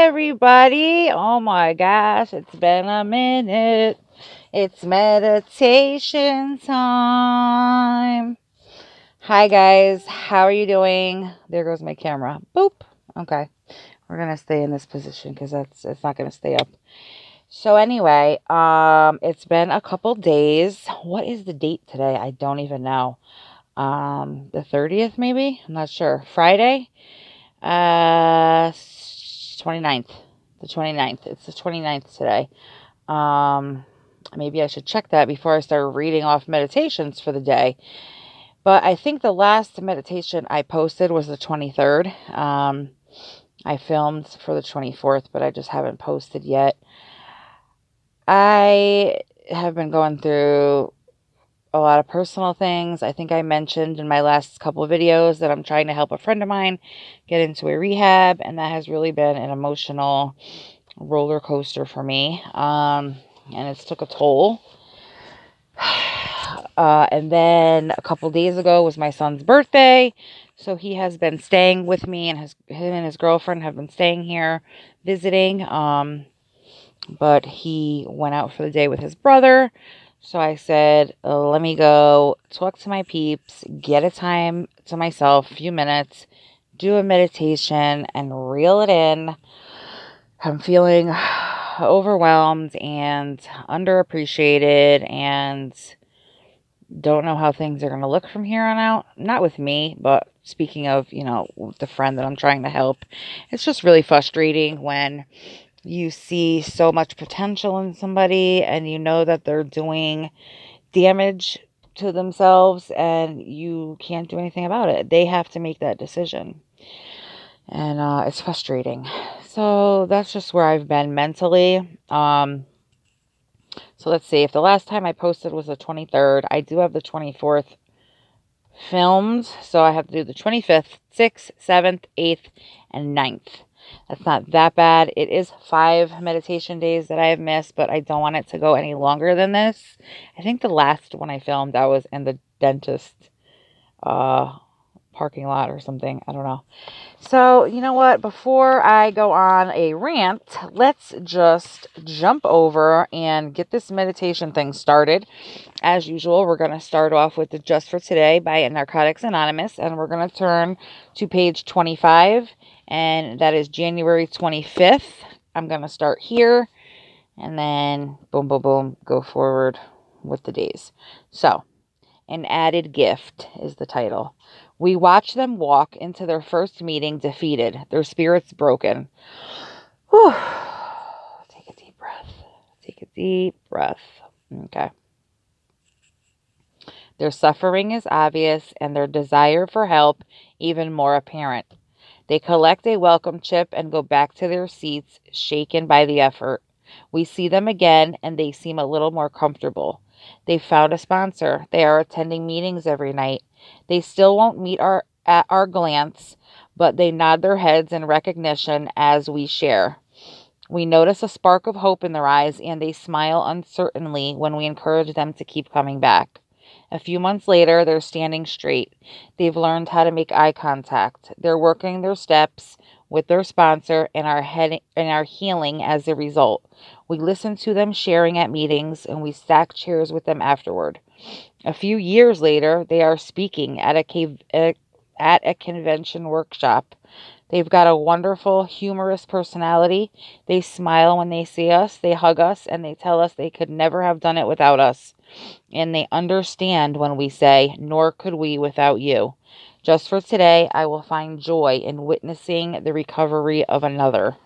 everybody. Oh my gosh, it's been a minute. It's meditation time. Hi guys, how are you doing? There goes my camera. Boop. Okay. We're going to stay in this position because it's not going to stay up. So anyway, it's been a couple days. What is the date today? I don't even know. The 30th maybe? I'm not sure. Friday? 29th. The 29th. It's the 29th today. Maybe I should check that before I start reading off meditations for the day. But I think the last meditation I posted was the 23rd. I filmed for the 24th, but I just haven't posted yet. I have been going through a lot of personal things. I think I mentioned in my last couple of videos that I'm trying to help a friend of mine get into a rehab, and that has really been an emotional roller coaster for me. And it's took a toll. And then a couple days ago was my son's birthday, so he has been staying with me, and him and his girlfriend have been staying here visiting. But he went out for the day with his brother. So I said, let me go talk to my peeps, get a time to myself, a few minutes, do a meditation, and reel it in. I'm feeling overwhelmed and underappreciated and don't know how things are going to look from here on out. Not with me, but speaking of, the friend that I'm trying to help, it's just really frustrating when you see so much potential in somebody and you know that they're doing damage to themselves and you can't do anything about it. They have to make that decision. And it's frustrating. So that's just where I've been mentally. So let's see. If the last time I posted was the 23rd, I do have the 24th filmed. So I have to do the 25th, 6th, 7th, 8th, and 9th. That's not that bad. It is 5 meditation days that I have missed, but I don't want it to go any longer than this. I think the last one I filmed, I was in the dentist parking lot or something. I don't know. So, you know what? Before I go on a rant, let's just jump over and get this meditation thing started. As usual, we're going to start off with the Just for Today by Narcotics Anonymous, and we're going to turn to page 25, and that is January 25th. I'm going to start here, and then boom, boom, boom, go forward with the days. So, An Added Gift is the title. We watch them walk into their first meeting defeated, their spirits broken. Whew. Take a deep breath. Take a deep breath. Okay. Their suffering is obvious and their desire for help even more apparent. They collect a welcome chip and go back to their seats, shaken by the effort. We see them again and they seem a little more comfortable. They found a sponsor. They are attending meetings every night. They still won't meet at our glance, but they nod their heads in recognition as we share. We notice a spark of hope in their eyes and they smile uncertainly when we encourage them to keep coming back. A few months later, they're standing straight. They've learned how to make eye contact. They're working their steps with their sponsor and are healing as a result. We listen to them sharing at meetings and we stack chairs with them afterward. A few years later, they are speaking at a convention workshop. They've got a wonderful, humorous personality. They smile when they see us, they hug us, and they tell us they could never have done it without us. And they understand when we say, nor could we without you. Just for today, I will find joy in witnessing the recovery of another.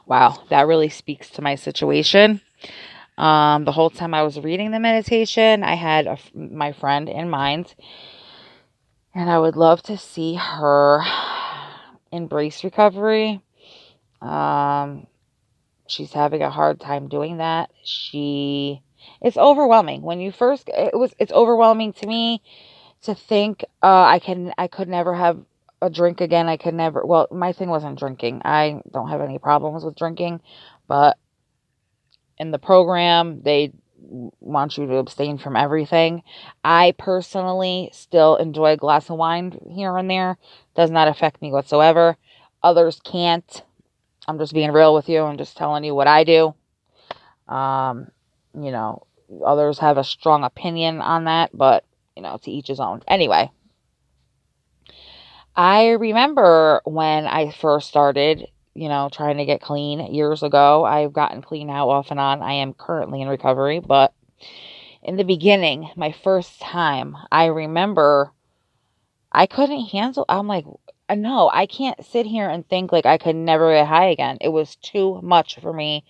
Wow, that really speaks to my situation. The whole time I was reading the meditation, I had my friend in mind, and I would love to see her embrace recovery. She's having a hard time doing that. It's overwhelming. It's overwhelming to me to think I could never have a drink again. I could never, well, my thing wasn't drinking. I don't have any problems with drinking, but in the program, they want you to abstain from everything. I personally still enjoy a glass of wine here and there. Does not affect me whatsoever. Others can't. I'm just being real with you and just telling you what I do. You know, others have a strong opinion on that, but, to each his own. Anyway, I remember when I first started, trying to get clean years ago. I've gotten clean now off and on. I am currently in recovery, but in the beginning, my first time, I remember I couldn't handle, I'm like, no, I can't sit here and think like I could never get high again. It was too much for me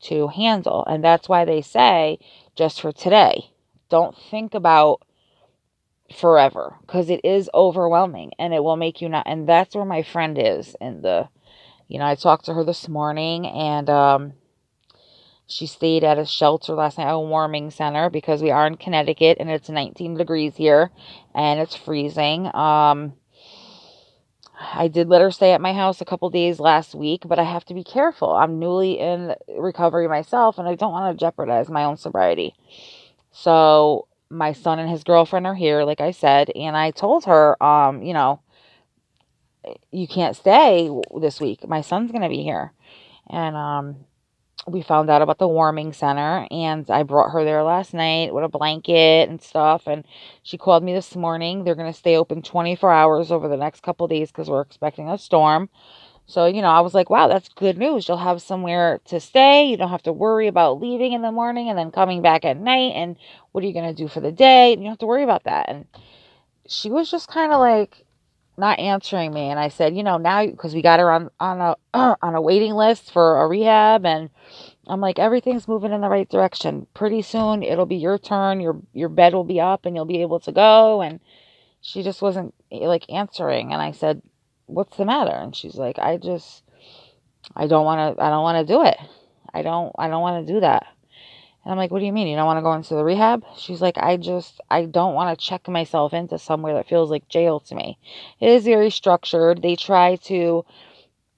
to handle. And that's why they say just for today, don't think about forever, because it is overwhelming and it will make you not. And that's where my friend is I talked to her this morning, and she stayed at a shelter last night, a warming center, because we are in Connecticut and it's 19 degrees here and it's freezing. I did let her stay at my house a couple days last week, but I have to be careful. I'm newly in recovery myself, and I don't want to jeopardize my own sobriety. So my son and his girlfriend are here, like I said, and I told her, you can't stay this week. My son's going to be here. And we found out about the warming center, and I brought her there last night with a blanket and stuff, and she called me this morning. They're going to stay open 24 hours over the next couple of days because we're expecting a storm. So, I was like, wow, that's good news. You'll have somewhere to stay. You don't have to worry about leaving in the morning and then coming back at night, and what are you going to do for the day? You don't have to worry about that. And she was just kind of like not answering me, and I said, now, because we got her on a on a waiting list for a rehab, and I'm like, everything's moving in the right direction. Pretty soon it'll be your turn. Your bed will be up and you'll be able to go. And she just wasn't like answering. And I said, what's the matter? And she's like, I don't want to do it. I don't want to do that. And I'm like, what do you mean? You don't want to go into the rehab? She's like, I don't want to check myself into somewhere that feels like jail to me. It is very structured. They try to,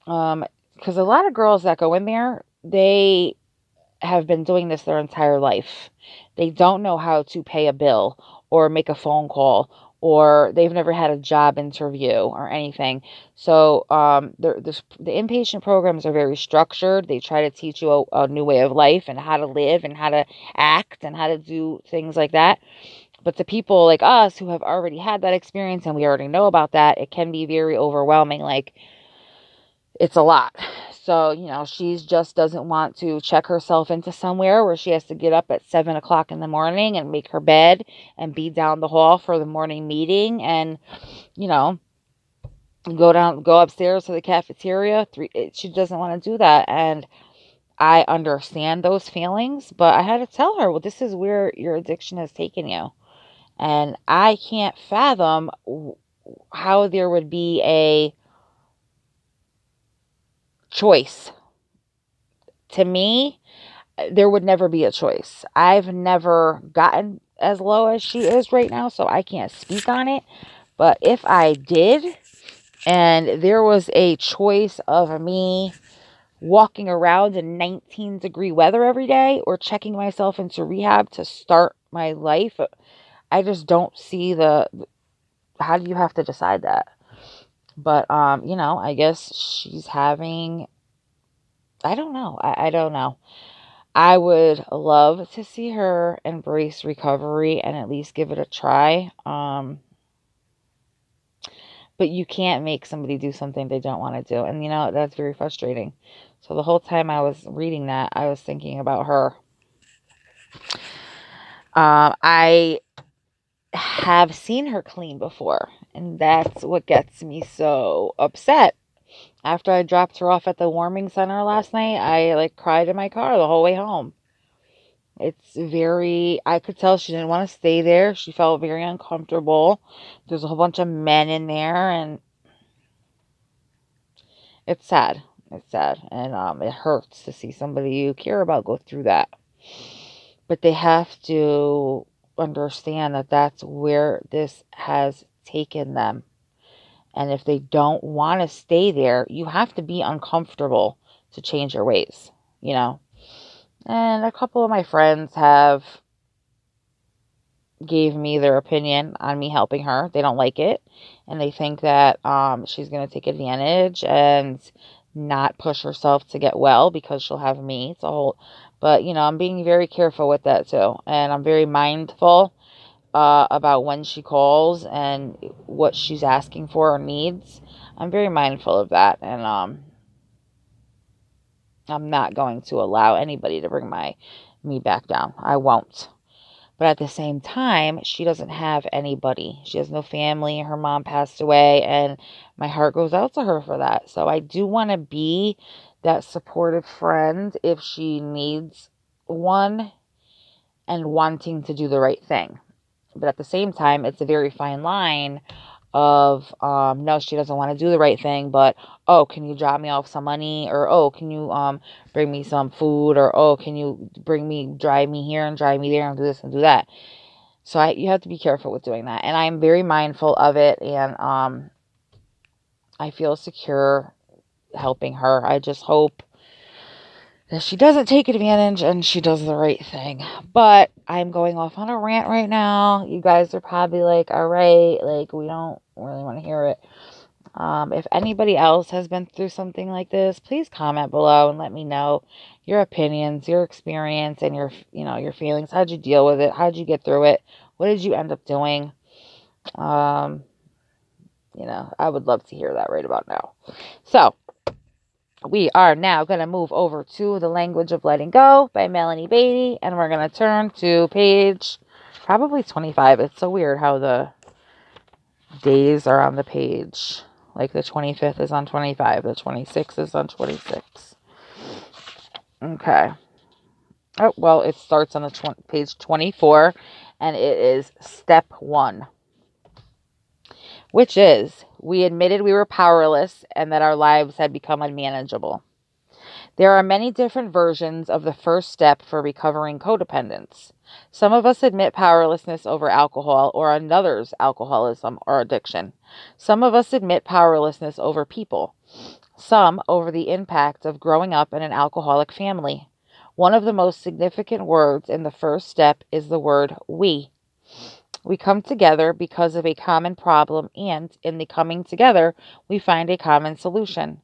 because a lot of girls that go in there, they have been doing this their entire life. They don't know how to pay a bill or make a phone call, or they've never had a job interview or anything. So the inpatient programs are very structured. They try to teach you a new way of life and how to live and how to act and how to do things like that. But to people like us who have already had that experience and we already know about that, it can be very overwhelming. Like, it's a lot. So, she just doesn't want to check herself into somewhere where she has to get up at 7 o'clock in the morning and make her bed and be down the hall for the morning meeting and, go upstairs to the cafeteria. She doesn't want to do that. And I understand those feelings, but I had to tell her, well, this is where your addiction has taken you. And I can't fathom how there would be a choice. To me, there would never be a choice. I've never gotten as low as she is right now, so I can't speak on it. But if I did, and there was a choice of me walking around in 19-degree weather every day or checking myself into rehab to start my life, I just don't see how do you have to decide that? But I guess she's having, I don't know. I don't know. I would love to see her embrace recovery and at least give it a try. But you can't make somebody do something they don't want to do. And, that's very frustrating. So the whole time I was reading that, I was thinking about her. I have seen her clean before, and that's what gets me so upset. After I dropped her off at the warming center last night, I cried in my car the whole way home. I could tell she didn't want to stay there. She felt very uncomfortable. There's a whole bunch of men in there, and it's sad. It's sad. And it hurts to see somebody you care about go through that. But they have to understand that that's where this has taken them. And if they don't want to stay there, you have to be uncomfortable to change your ways, And a couple of my friends have gave me their opinion on me helping her. They don't like it, and they think that she's going to take advantage and not push herself to get well because she'll have me. It's a whole, but I'm being very careful with that too, and I'm very mindful about when she calls and what she's asking for or needs. I'm very mindful of that, and I'm not going to allow anybody to bring me back down. I won't. But at the same time, she doesn't have anybody. She has no family. Her mom passed away, and my heart goes out to her for that. So I do want to be that supportive friend if she needs one and wanting to do the right thing. But at the same time, it's a very fine line of no, she doesn't want to do the right thing, but oh, can you drop me off some money, or oh, can you bring me some food, or oh, can you drive me here and drive me there and do this and do that. So you have to be careful with doing that, and I'm very mindful of it, and I feel secure helping her. I just hope that she doesn't take advantage and she does the right thing. But I'm going off on a rant right now. You guys are probably like, all right, like, we don't really want to hear it. If anybody else has been through something like this, please comment below and let me know your opinions, your experience, and your feelings. How'd you deal with it? How'd you get through it? What did you end up doing? Um, I would love to hear that right about now. So, we are now going to move over to The Language of Letting Go by Melanie Beattie, and we're going to turn to page probably 25. It's so weird how the days are on the page. Like the 25th is on 25, the 26th is on 26. Okay. Oh, well, it starts on the page 24, and it is step 1, which is we admitted we were powerless and that our lives had become unmanageable. There are many different versions of the first step for recovering codependence. Some of us admit powerlessness over alcohol or another's alcoholism or addiction. Some of us admit powerlessness over people. Some over the impact of growing up in an alcoholic family. One of the most significant words in the first step is the word we. We come together because of a common problem, and in the coming together, we find a common solution.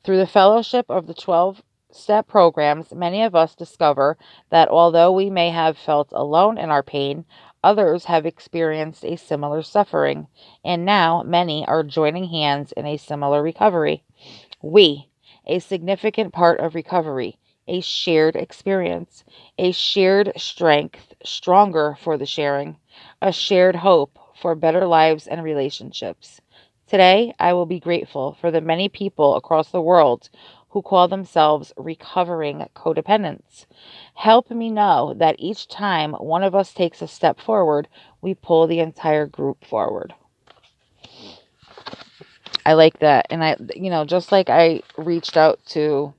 Through the fellowship of the 12-step programs, many of us discover that although we may have felt alone in our pain, others have experienced a similar suffering, and now many are joining hands in a similar recovery. We, a significant part of recovery, a shared experience, a shared strength, stronger for the sharing, a shared hope for better lives and relationships. Today, I will be grateful for the many people across the world who call themselves recovering codependents. Help me know that each time one of us takes a step forward, we pull the entire group forward. I like that. And just like I reached out to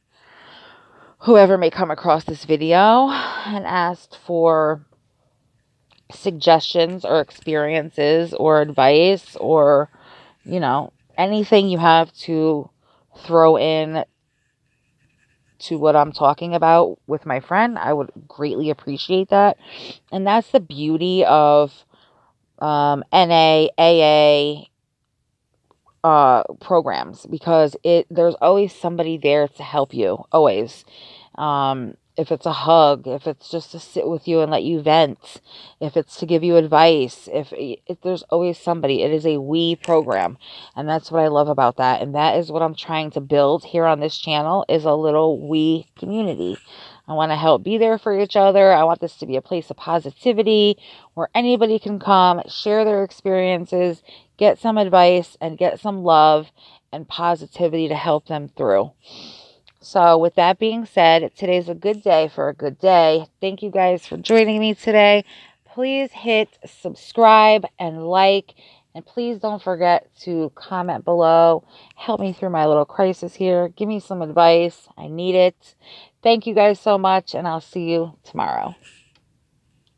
whoever may come across this video and asked for suggestions or experiences or advice or, anything you have to throw in to what I'm talking about with my friend, I would greatly appreciate that. And that's the beauty of NA, AA, programs, because there's always somebody there to help you, always. If it's a hug, if it's just to sit with you and let you vent, if it's to give you advice, if there's always somebody. It is a we program, and that's what I love about that, and that is what I'm trying to build here on this channel, is a little we community. I want to help be there for each other. I want this to be a place of positivity where anybody can come, share their experiences, get some advice, and get some love and positivity to help them through. So with that being said, today's a good day for a good day. Thank you guys for joining me today. Please hit subscribe and like, and please don't forget to comment below. Help me through my little crisis here. Give me some advice. I need it. Thank you guys so much, and I'll see you tomorrow.